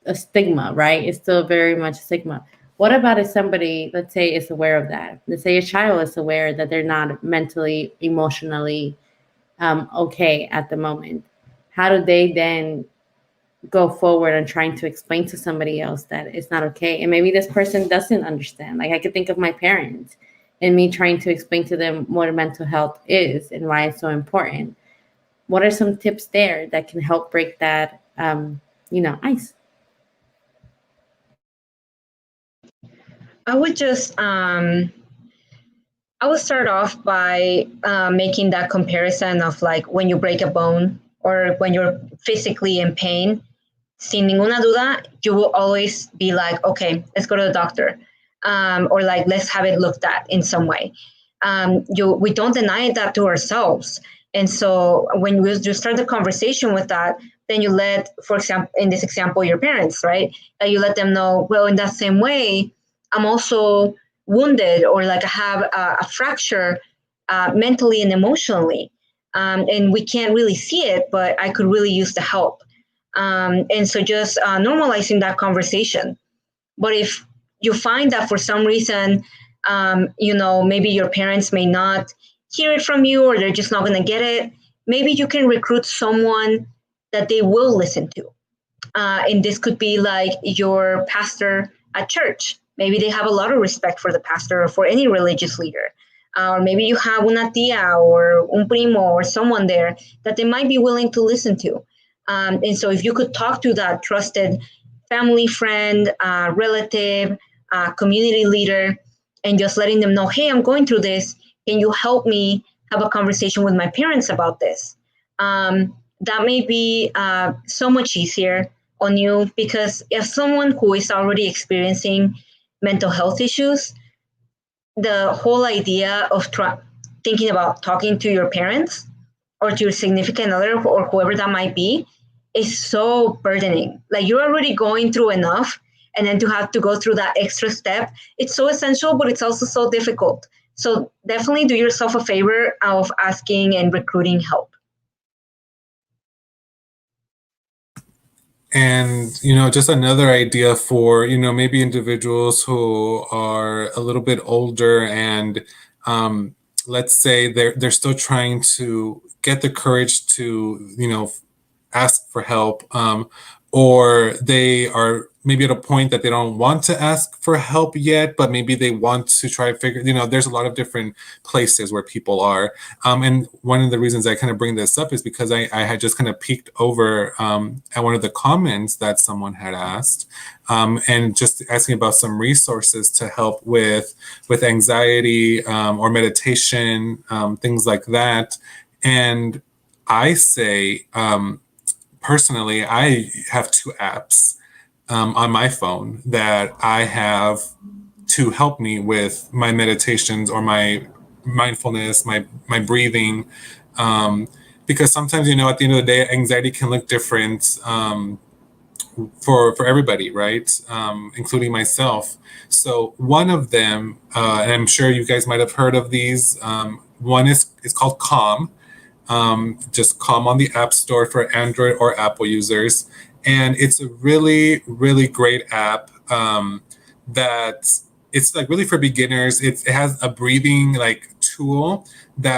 a stigma, right? It's still very much a stigma. What about if somebody, let's say, is aware of that? Let's say a child is aware that they're not mentally, emotionally okay at the moment. How do they then go forward and trying to explain to somebody else that it's not okay? And maybe this person doesn't understand. Like I could think of my parents and me trying to explain to them what mental health is and why it's so important. What are some tips there that can help break that ice? I would just I would start off by making that comparison of like when you break a bone or when you're physically in pain. Sin ninguna duda, you will always be like, okay, let's go to the doctor, or like let's have it looked at in some way. We don't deny that to ourselves, and so when you start the conversation with that, then you let, for example, in this example, your parents, right? You let them know, well, in that same way, I'm also wounded, or like I have a fracture mentally and emotionally, and we can't really see it, but I could really use the help. And so just normalizing that conversation. But if you find that for some reason, maybe your parents may not hear it from you, or they're just not going to get it, maybe you can recruit someone that they will listen to. And this could be like your pastor at church. Maybe they have a lot of respect for the pastor or for any religious leader. Or maybe you have una tia or un primo or someone there that they might be willing to listen to. And so if you could talk to that trusted family friend, relative, community leader, and just letting them know, hey, I'm going through this. Can you help me have a conversation with my parents about this? That may be so much easier on you, because if someone who is already experiencing mental health issues, the whole idea of thinking about talking to your parents or to your significant other or whoever that might be is so burdening. Like, you're already going through enough, and then to have to go through that extra step, it's so essential, but it's also so difficult. So definitely do yourself a favor of asking and recruiting help. And, just another idea for, maybe individuals who are a little bit older and let's say they're still trying to get the courage to, ask for help, or they are maybe at a point that they don't want to ask for help yet, but maybe they want to try to figure, there's a lot of different places where people are. And one of the reasons I kind of bring this up is because I had just kind of peeked over at one of the comments that someone had asked, and just asking about some resources to help with anxiety, or meditation, things like that. And I say, personally, I have 2 apps on my phone that I have to help me with my meditations or my mindfulness, my breathing, because sometimes, at the end of the day, anxiety can look different for everybody, right? Including myself. So one of them, and I'm sure you guys might have heard of these. One is called Calm. Just Calm on the App Store for Android or Apple users. And it's a really, really great app that it's like really for beginners. It has a breathing like tool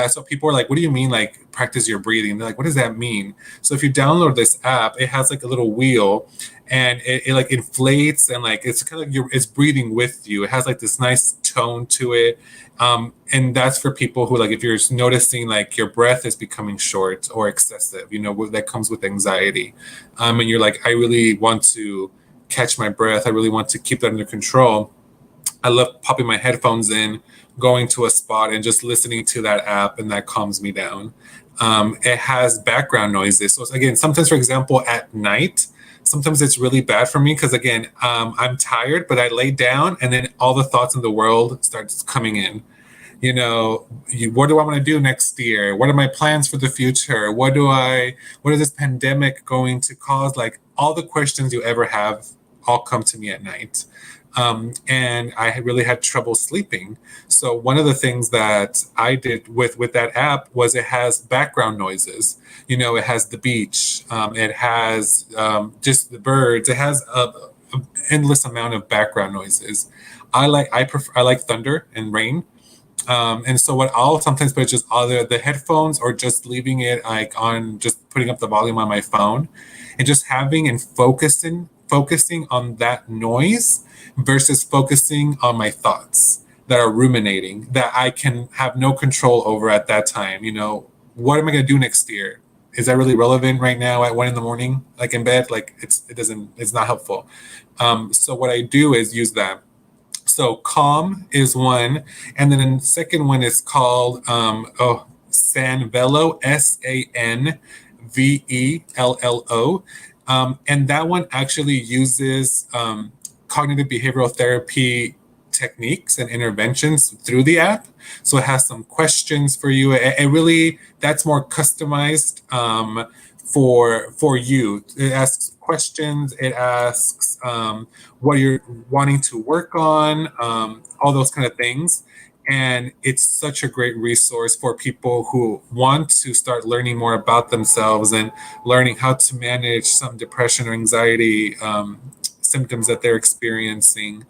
so people are like, what do you mean like practice your breathing? They're like, what does that mean? So if you download this app, it has like a little wheel, and it like inflates, and like it's kind of it's breathing with you. It has like this nice tone to it. And that's for people who, like, if you're noticing like your breath is becoming short or excessive, that comes with anxiety. And you're like, I really want to catch my breath. I really want to keep that under control. I love popping my headphones in, going to a spot and just listening to that app, and that calms me down. It has background noises. So again, sometimes, for example, at night, sometimes it's really bad for me because, again, I'm tired, but I lay down and then all the thoughts in the world starts coming in. What do I want to do next year? What are my plans for the future? What is this pandemic going to cause? Like, all the questions you ever have all come to me at night. And I really had trouble sleeping. So one of the things that I did with that app was it has background noises. It has the beach. It has just the birds. It has an endless amount of background noises. I like thunder and rain. And so what I'll sometimes put is just either the headphones or just leaving it like on, just putting up the volume on my phone and just having and focusing on that noise versus focusing on my thoughts that are ruminating, that I can have no control over at that time. What am I going to do next year? is that really relevant right now at 1 a.m, like in bed? Like it's not helpful. So what I do is use that. So Calm is one, and then the second one is called Sanvello, Sanvello, and that one actually uses cognitive behavioral therapy techniques and interventions through the app. So it has some questions for you. It really, that's more customized for you. It asks questions. It asks what you're wanting to work on, all those kind of things. And it's such a great resource for people who want to start learning more about themselves and learning how to manage some depression or anxiety symptoms that they're experiencing.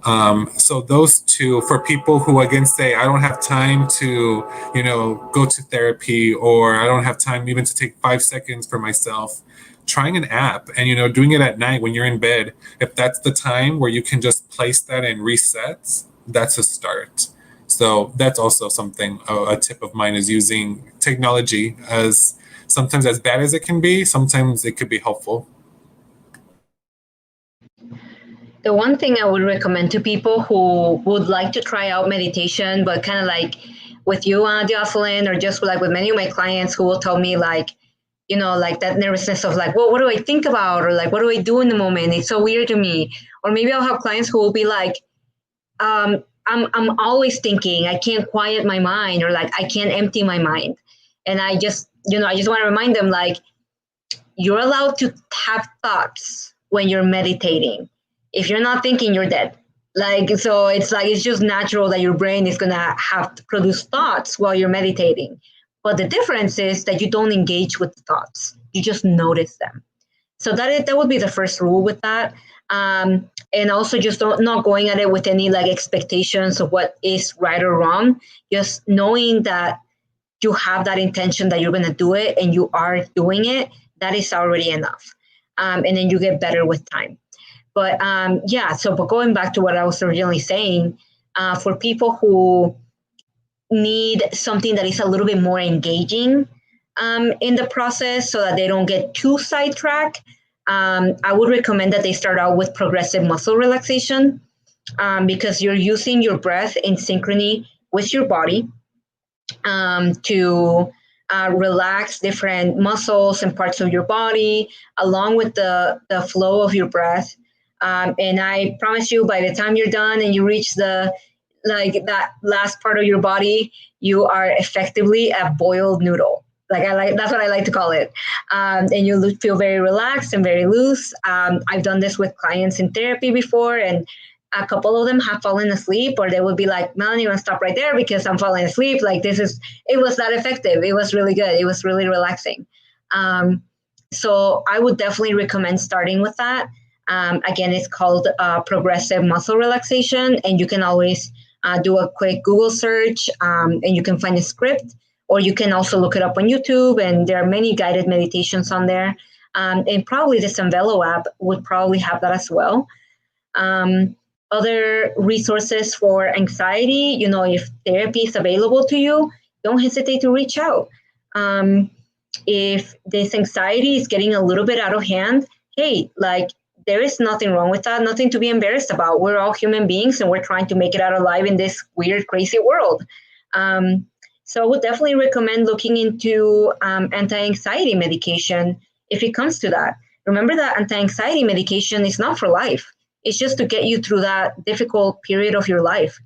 So those two, for people who again say, I don't have time to, go to therapy, or I don't have time even to take 5 seconds for myself, trying an app and, doing it at night when you're in bed, if that's the time where you can just place that and reset, that's a start. So that's also something, a tip of mine, is using technology, as sometimes as bad as it can be, sometimes it could be helpful. The one thing I would recommend to people who would like to try out meditation, but kind of like with you, Diosselyn, or just like with many of my clients who will tell me like, like that nervousness of like, well, what do I think about? Or like, what do I do in the moment? It's so weird to me. Or maybe I'll have clients who will be like, I'm always thinking, I can't quiet my mind, or like, I can't empty my mind. And I just want to remind them, like, you're allowed to have thoughts when you're meditating. If you're not thinking, you're dead. Like, so it's like, it's just natural that your brain is going to have to produce thoughts while you're meditating. But the difference is that you don't engage with the thoughts. You just notice them. So that would be the first rule with that. And also just not going at it with any like expectations of what is right or wrong. Just knowing that you have that intention that you're going to do it and you are doing it, that is already enough. And then you get better with time. But but going back to what I was originally saying, for people who need something that is a little bit more engaging in the process so that they don't get too sidetracked, I would recommend that they start out with progressive muscle relaxation, because you're using your breath in synchrony with your body to relax different muscles and parts of your body along with the flow of your breath. And I promise you, by the time you're done and you reach that last part of your body, you are effectively a boiled noodle. That's what I like to call it. And you feel very relaxed and very loose. I've done this with clients in therapy before, and a couple of them have fallen asleep, or they would be like, Melanie, you want to stop right there because I'm falling asleep. Like, it was that effective. It was really good. It was really relaxing. So I would definitely recommend starting with that. Again, it's called progressive muscle relaxation, and you can always do a quick Google search, and you can find a script, or you can also look it up on YouTube, and there are many guided meditations on there. And probably the Sanvello app would probably have that as well. Other resources for anxiety, if therapy is available to you, don't hesitate to reach out. If this anxiety is getting a little bit out of hand, hey, like, there is nothing wrong with that, nothing to be embarrassed about. We're all human beings, and we're trying to make it out alive in this weird, crazy world. So I would definitely recommend looking into anti-anxiety medication if it comes to that. Remember that anti-anxiety medication is not for life. It's just to get you through that difficult period of your life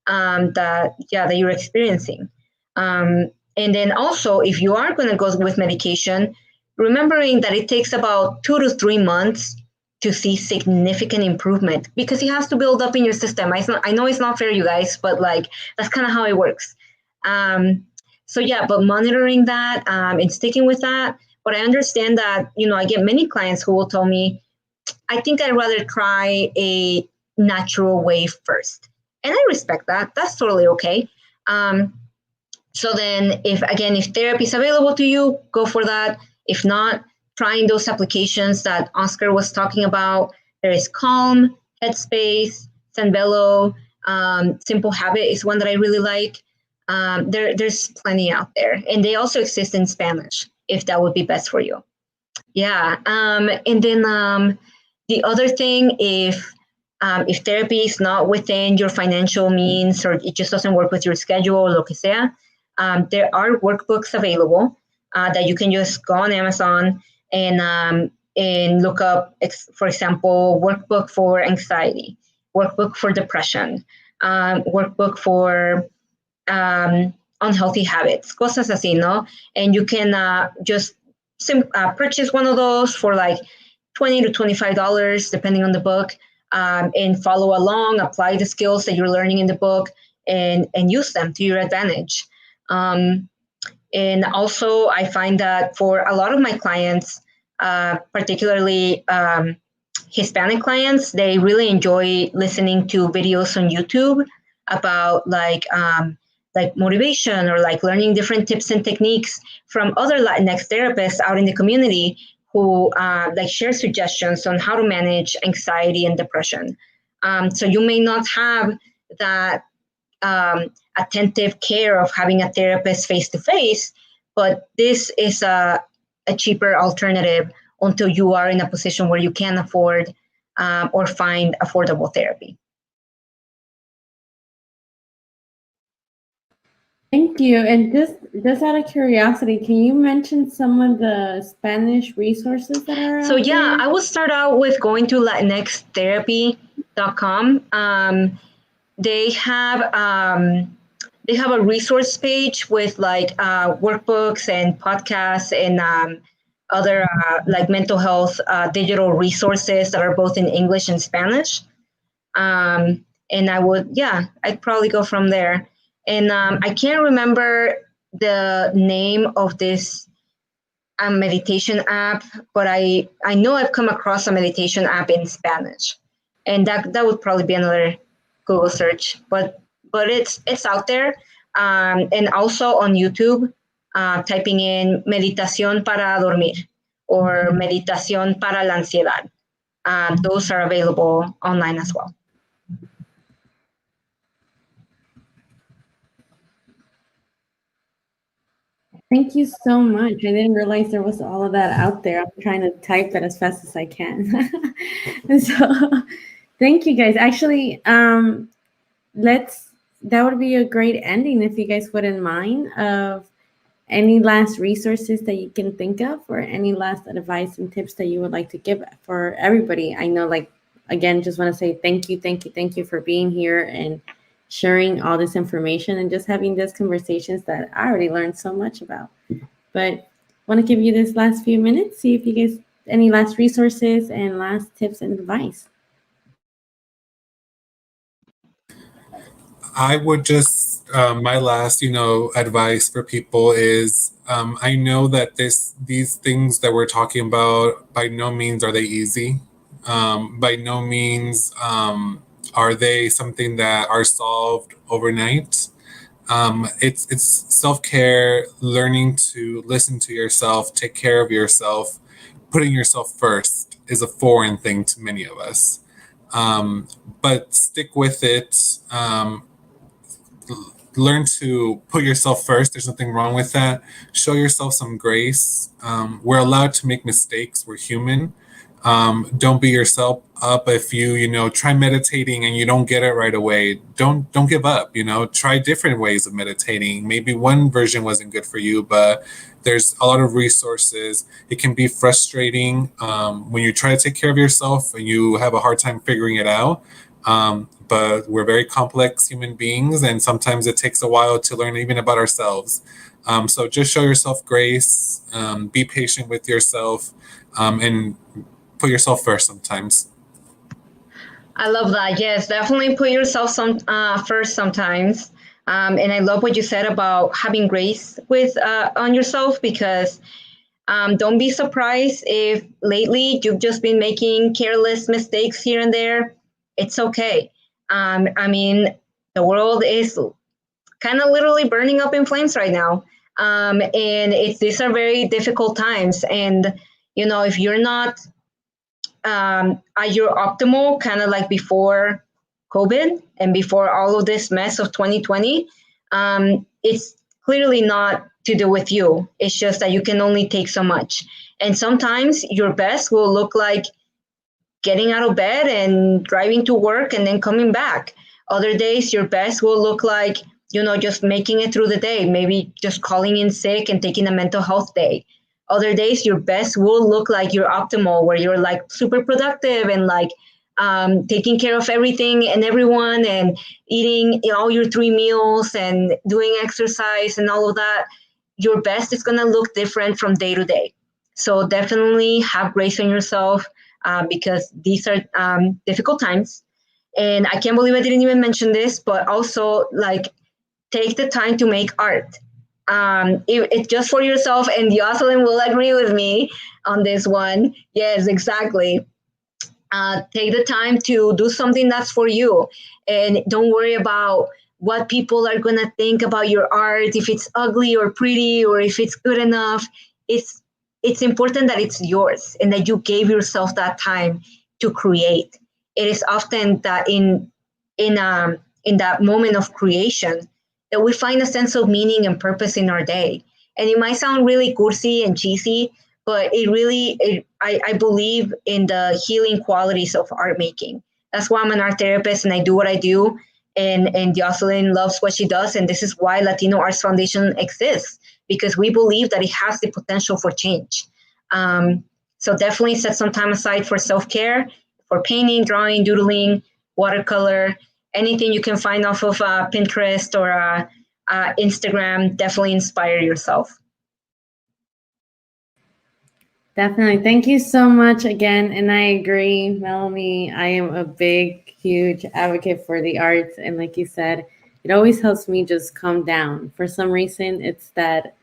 that you're experiencing. And then also, if you are going to go with medication, remembering that it takes about 2 to 3 months to see significant improvement, because it has to build up in your system. I know it's not fair, you guys, but like, that's kind of how it works. But monitoring that and sticking with that. But I understand that, I get many clients who will tell me, I think I'd rather try a natural way first. And I respect that. That's totally okay. So then if therapy is available to you, go for that. If not, trying those applications that Oscar was talking about. There is Calm, Headspace, Sanvello, Simple Habit is one that I really like. There's plenty out there. And they also exist in Spanish. if that would be best for you. Yeah. And then the other thing, if therapy is not within your financial means or it just doesn't work with your schedule or lo que sea, there are workbooks available that you can just go on Amazon and look up, for example, workbook for anxiety, workbook for depression, workbook for unhealthy habits, cosas así, ¿no? And you can just purchase one of those for like $20 to $25, depending on the book, and follow along, apply the skills that you're learning in the book, and use them to your advantage. And also, I find that for a lot of my clients, particularly Hispanic clients, they really enjoy listening to videos on YouTube about like motivation or like learning different tips and techniques from other Latinx therapists out in the community who like share suggestions on how to manage anxiety and depression. So you may not have that attentive care of having a therapist face-to-face, but this is a cheaper alternative until you are in a position where you can afford or find affordable therapy. Thank you. And just out of curiosity, can you mention some of the Spanish resources that are So out yeah, there? I will start out with going to latinxtherapy.com. They have a resource page with like workbooks and podcasts and other like mental health digital resources that are both in English and Spanish. And I'd probably go from there. And I can't remember the name of this meditation app, but I know I've come across a meditation app in Spanish, and that would probably be another Google search. But it's out there, and also on YouTube, typing in "meditación para dormir" or "meditación para la ansiedad." Those are available online as well. Thank you so much. I didn't realize there was all of that out there. I'm trying to type that as fast as I can. So thank you guys. Actually, that would be a great ending if you guys wouldn't mind of any last resources that you can think of or any last advice and tips that you would like to give for everybody. I know, like, again, just want to say thank you for being here and sharing all this information and just having these conversations that I already learned so much about. But want to give you this last few minutes, see if you guys any last resources and last tips and advice. I would just my last, advice for people is I know that these things that we're talking about, by no means are they easy. By no means are they something that are solved overnight. It's self-care, learning to listen to yourself, take care of yourself, putting yourself first is a foreign thing to many of us. But stick with it. Learn to put yourself first. There's nothing wrong with that. Show yourself some grace. We're allowed to make mistakes. We're human. Don't beat yourself up if you try meditating and you don't get it right away. Don't give up. Try different ways of meditating. Maybe one version wasn't good for you, but there's a lot of resources. It can be frustrating when you try to take care of yourself and you have a hard time figuring it out. But we're very complex human beings, and sometimes it takes a while to learn even about ourselves. So just show yourself grace, be patient with yourself, and put yourself first sometimes. I love that. Yes, definitely put yourself first sometimes. And I love what you said about having grace with on yourself, because don't be surprised if lately you've just been making careless mistakes here and there. It's okay. I mean, the world is kind of literally burning up in flames right now. And these are very difficult times. And, if you're not at your optimal, kind of like before COVID and before all of this mess of 2020, it's clearly not to do with you. It's just that you can only take so much. And sometimes your best will look like getting out of bed and driving to work and then coming back. Other days, your best will look like, just making it through the day, maybe just calling in sick and taking a mental health day. Other days, your best will look like your optimal, where you're like super productive and like taking care of everything and everyone and eating all your 3 meals and doing exercise and all of that. Your best is going to look different from day to day. So definitely have grace on yourself because these are difficult times. And I can't believe I didn't even mention this, but also like take the time to make art. It's just for yourself, and Diosselyn will agree with me on this one. Yes, exactly. Take the time to do something that's for you, and don't worry about what people are going to think about your art, if it's ugly or pretty or if it's good enough. It's important that it's yours and that you gave yourself that time to create. It is often that in that moment of creation that we find a sense of meaning and purpose in our day. And it might sound really cursi and cheesy, but I believe in the healing qualities of art making. That's why I'm an art therapist and I do what I do. And Diosselyn loves what she does. And this is why Latino Arts Foundation exists, because we believe that it has the potential for change. So definitely set some time aside for self-care, for painting, drawing, doodling, watercolor, anything you can find off of Pinterest or Instagram. Definitely inspire yourself. Definitely. Thank you so much again. And I agree, Melanie. I am a big, huge advocate for the arts. And like you said, it always helps me just calm down. For some reason, it's that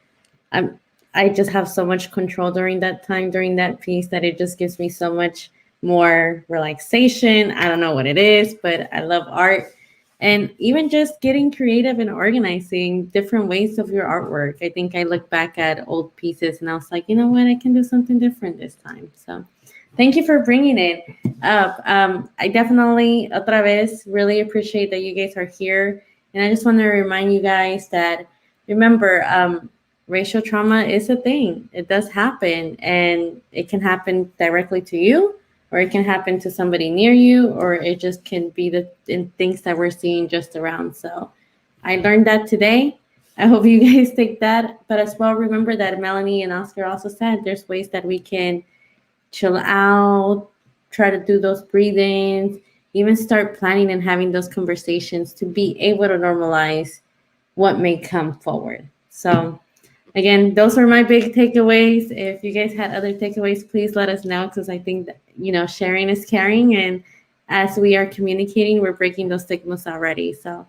I just have so much control during that time, during that piece, that it just gives me so much more relaxation. I don't know what it is, but I love art. And even just getting creative and organizing different ways of your artwork. I think I look back at old pieces and I was like, you know what, I can do something different this time. So thank you for bringing it up. I definitely, otra vez, really appreciate that you guys are here. And I just want to remind you guys that, remember, racial trauma is a thing. It does happen, and it can happen directly to you, or it can happen to somebody near you, or it just can be in things that we're seeing just around. So I learned that today. I hope you guys take that. But as well, remember that Melanie and Oscar also said there's ways that we can chill out, try to do those breathings, even start planning and having those conversations to be able to normalize what may come forward. So again, those are my big takeaways. If you guys had other takeaways, please let us know, because I think that, sharing is caring. And as we are communicating, we're breaking those stigmas already. So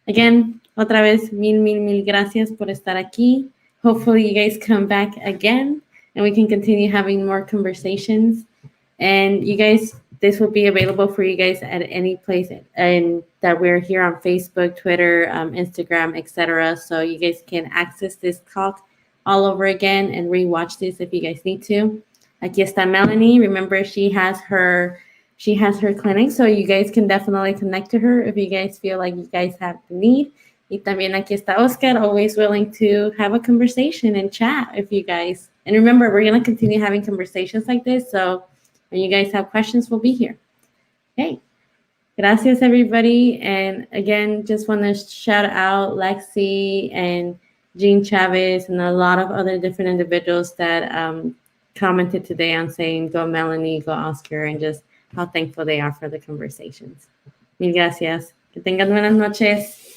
again, otra vez, mil gracias por estar aquí. Hopefully you guys come back again and we can continue having more conversations. And you guys, this will be available for you guys at any place, and that we're here on Facebook, Twitter, Instagram, etc. So you guys can access this talk all over again and rewatch this if you guys need to. Aquí está Melanie. Remember, she has her clinic, so you guys can definitely connect to her if you guys feel like you guys have the need. Y también aquí está Oscar, always willing to have a conversation and chat if you guys. And remember, we're going to continue having conversations like this, so when you guys have questions, we'll be here. Okay. Gracias, everybody. And again, just want to shout out Lexi and Jean Chavez and a lot of other different individuals that commented today on saying go Melanie, go Oscar, and just how thankful they are for the conversations. Mil gracias. Que tengan buenas noches.